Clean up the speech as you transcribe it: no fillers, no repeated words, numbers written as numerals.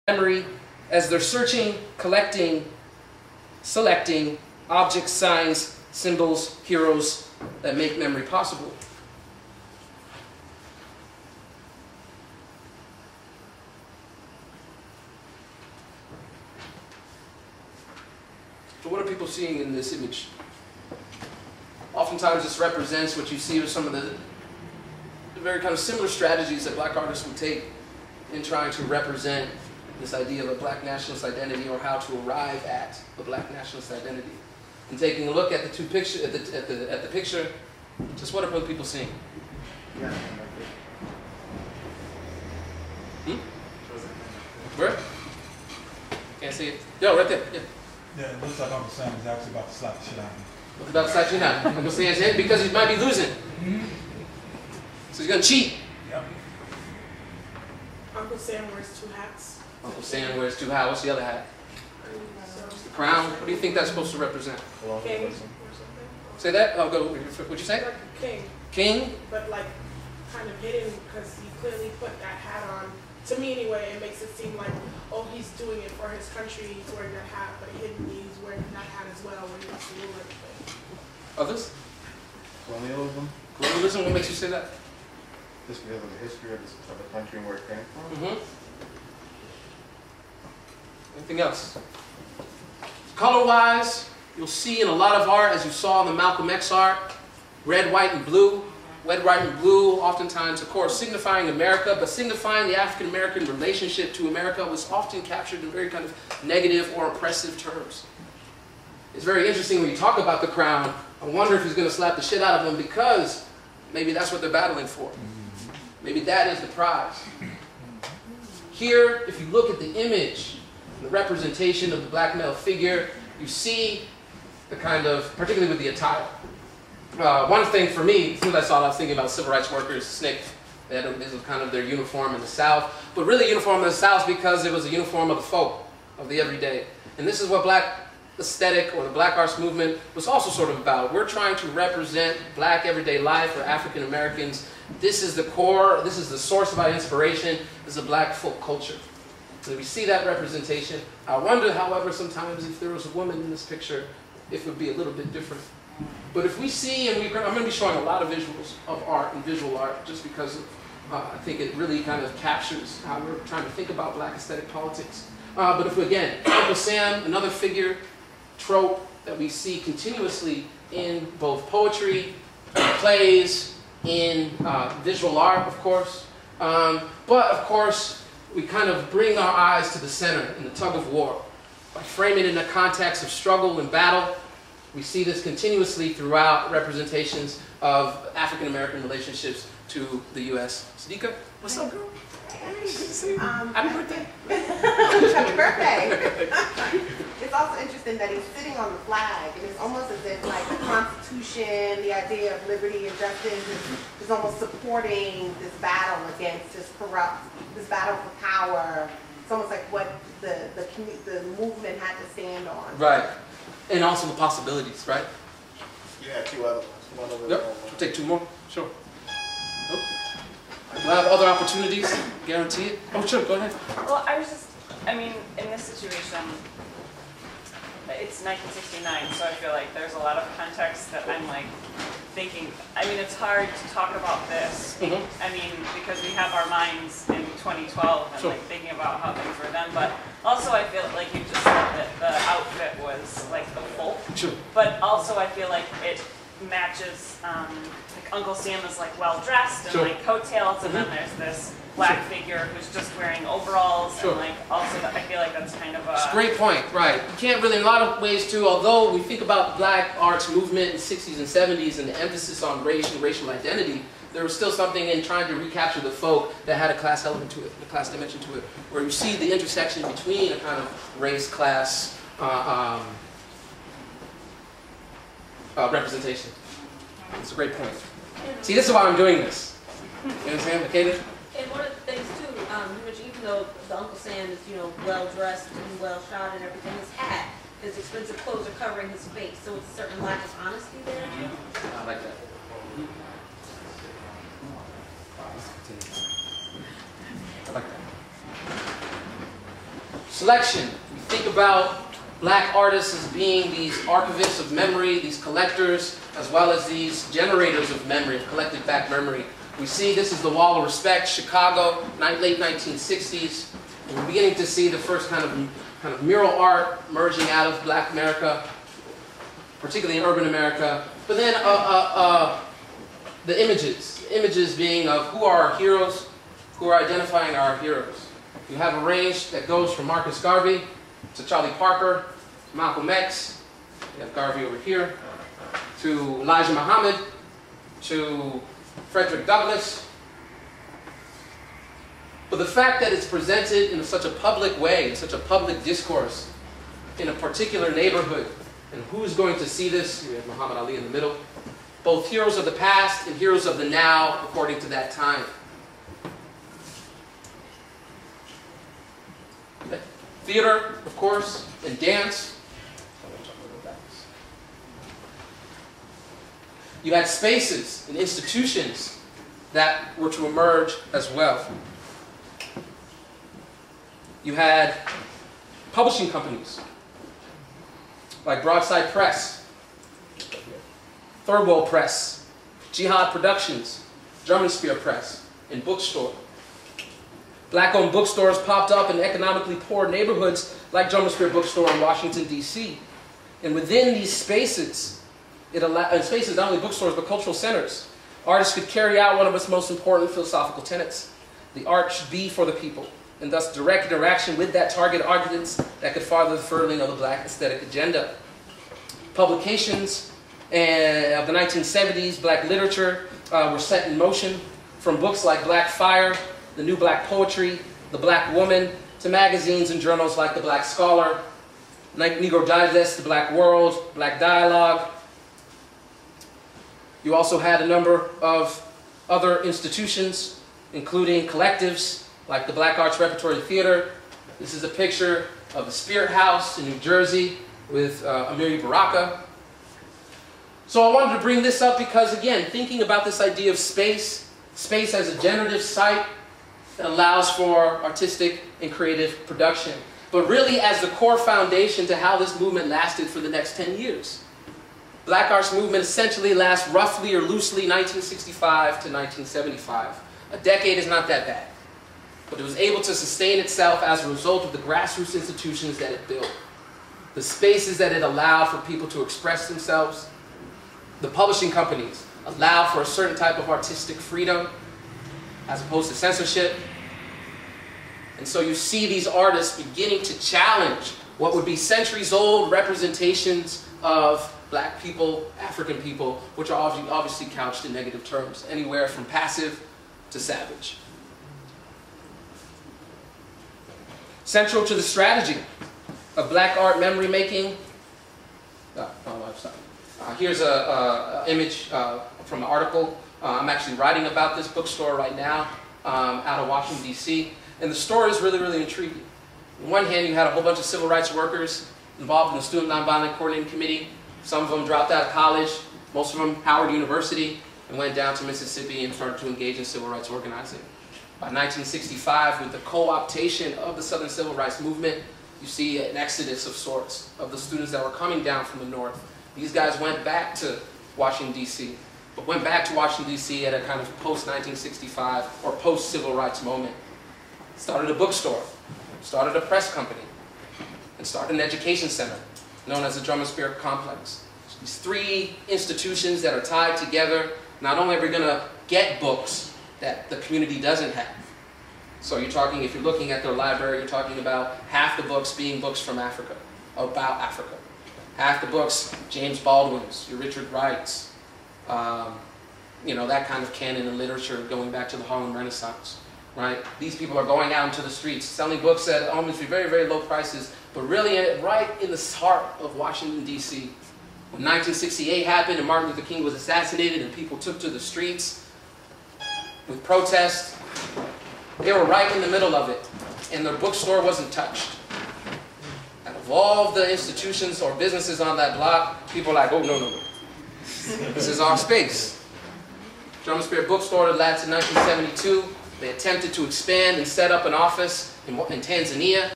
memory as they're searching, collecting, selecting objects, signs, symbols, heroes that make memory possible. So what are people seeing in this image? Oftentimes this represents what you see with some of the very kind of similar strategies that black artists would take in trying to represent this idea of a black nationalist identity, or how to arrive at a black nationalist identity. And taking a look at the two picture at the picture, just what are people seeing? Yeah. Where? Can't see it. Yo, right there. Yeah. Yeah, it looks like Uncle Sam is actually about to slap the shit out of me. What's about to slap you now? Uncle Sam's head because he might be losing. So he's gonna cheat. Yep. Uncle Sam wears two hats. Uncle Sam wears two hats. What's the other hat? The crown. What do you think that's supposed to represent? King. Say that? Oh, go. What'd you say? Like a king. King? But like kind of hidden because he clearly put that hat on. To me anyway, it makes it seem like, oh, he's doing it for his country, he's wearing that hat, but hidden he's wearing that hat as well when he wants to rule everything. Others? Colonialism. Colonialism? What makes you say that? Just because of the history of the country and where it came from. Anything else? Color-wise, you'll see in a lot of art, as you saw in the Malcolm X art, red, white, and blue. Red, white, and blue, oftentimes, of course, signifying America, but signifying the African-American relationship to America was often captured in very kind of negative or oppressive terms. It's very interesting when you talk about the crown. I wonder if he's going to slap the shit out of them, because maybe that's what they're battling for. Maybe that is the prize. Here, if you look at the image, the representation of the black male figure, you see the kind of, particularly with the attire. One thing for me, as soon as I saw it, I was thinking about civil rights workers, SNCC. This was kind of their uniform in the South, but really uniform in the South because it was a uniform of the folk, of the everyday. And this is what black aesthetic, or the black arts movement, was also sort of about. We're trying to represent black everyday life for African Americans. This is the core, this is the source of our inspiration, this is a black folk culture. So we see that representation. I wonder, however, sometimes if there was a woman in this picture, if it would be a little bit different. But if we see, and I'm going to be showing a lot of visuals of art and visual art, just because I think it really kind of captures how we're trying to think about black aesthetic politics. But if we, again, Uncle Sam, another figure, trope that we see continuously in both poetry, plays, in visual art, of course. But of course, we kind of bring our eyes to the center in the tug of war. By framing it in the context of struggle and battle, we see this continuously throughout representations of African-American relationships to the U.S. Sadiqa, what's up, girl? Happy birthday. Happy birthday. It's also interesting that he's sitting on the flag, and it's almost as if like the Constitution, the idea of liberty and justice is almost supporting this battle against this battle for power. It's almost like what the movement had to stand on. Right. And also the possibilities, right? Yeah, two other ones. One over Yep. We'll take two more. Sure. Nope. We'll have other opportunities. Guarantee it. Oh, sure. Go ahead. Well, I mean, in this situation, it's 1969, so I feel like there's a lot of context that I'm like thinking. I mean, it's hard to talk about this. I mean, because we have our minds in 2012 and like thinking about how things were done. But also, I feel like you just said that the outfit was like the folk. Sure. But also, I feel like it matches. Like Uncle Sam is like well dressed and like coattails, and then there's this black figure who's just wearing overalls, and like also I feel like that's kind of a... It's a great point, right. You can't really, in a lot of ways too, although we think about black arts movement in the 60s and 70s and the emphasis on race and racial identity, there was still something in trying to recapture the folk that had a class element to it, a class dimension to it, where you see the intersection between a kind of race, class representation. It's a great point. See, this is why I'm doing this. You understand, Makeda? And one of the things too, even though the Uncle Sam is, well dressed and well shot and everything, his hat, his expensive clothes are covering his face, so it's a certain lack of honesty there too. I like that. I like that. Selection. We think about black artists as being these archivists of memory, these collectors, as well as these generators of memory, of collected back memory. We see this is the Wall of Respect, Chicago, late 1960s. And we're beginning to see the first kind of mural art merging out of black America, particularly in urban America. But then the images being of who are our heroes, who are identifying our heroes. You have a range that goes from Marcus Garvey to Charlie Parker, to Malcolm X, you have Garvey over here, to Elijah Muhammad, to Frederick Douglass. But the fact that it's presented in such a public way, in such a public discourse, in a particular neighborhood, and who's going to see this? We have Muhammad Ali in the middle. Both heroes of the past and heroes of the now, according to that time. Theater, of course, and dance. You had spaces and institutions that were to emerge as well. You had publishing companies like Broadside Press, Third World Press, Jihad Productions, German Spear Press, and Bookstore. Black-owned bookstores popped up in economically poor neighborhoods like German Spear Bookstore in Washington, D.C. And within these spaces, spaces not only bookstores but cultural centers, artists could carry out one of its most important philosophical tenets. The art should be for the people, and thus direct interaction with that target audience that could further the furthering of the black aesthetic agenda. Publications of the 1970s, black literature were set in motion, from books like Black Fire, The New Black Poetry, The Black Woman, to magazines and journals like The Black Scholar, Negro Digest, The Black World, Black Dialogue. You also had a number of other institutions, including collectives like the Black Arts Repertory Theater. This is a picture of the Spirit House in New Jersey with Amiri Baraka. So I wanted to bring this up because, again, thinking about this idea of space as a generative site that allows for artistic and creative production, but really as the core foundation to how this movement lasted for the next 10 years. Black arts movement essentially lasts roughly or loosely 1965 to 1975. A decade is not that bad, but it was able to sustain itself as a result of the grassroots institutions that it built, the spaces that it allowed for people to express themselves. The publishing companies allowed for a certain type of artistic freedom as opposed to censorship. And so you see these artists beginning to challenge what would be centuries-old representations of black people, African people, which are obviously couched in negative terms, anywhere from passive to savage. Central to the strategy of black art memory making, here's an image from an article. I'm actually writing about this bookstore right now out of Washington, D.C. And the story is really, really intriguing. On one hand, you had a whole bunch of civil rights workers involved in the Student Nonviolent Coordinating Committee. Some of them dropped out of college, most of them Howard University, and went down to Mississippi and started to engage in civil rights organizing. By 1965, with the co-optation of the Southern Civil Rights Movement, you see an exodus of sorts of the students that were coming down from the North. These guys went back to Washington, D.C., but went back to Washington, D.C. at a kind of post-1965 or post-civil rights moment. Started a bookstore, started a press company, and started an education center known as the Drum and Spirit Complex. These three institutions that are tied together, not only are we going to get books that the community doesn't have. So you're talking, if you're looking at their library, you're talking about half the books being books from Africa, about Africa. Half the books, James Baldwin's, your Richard Wrights, you know, that kind of canon of literature going back to the Harlem Renaissance, right? These people are going out into the streets, selling books at almost very, very low prices, but really right in the heart of Washington, D.C. When 1968 happened and Martin Luther King was assassinated and people took to the streets with protest, they were right in the middle of it, and their bookstore wasn't touched. And of all the institutions or businesses on that block, people are like, oh, no, no, no. This is our space. Drum and Spirit Bookstore lasted in 1972. They attempted to expand and set up an office in Tanzania.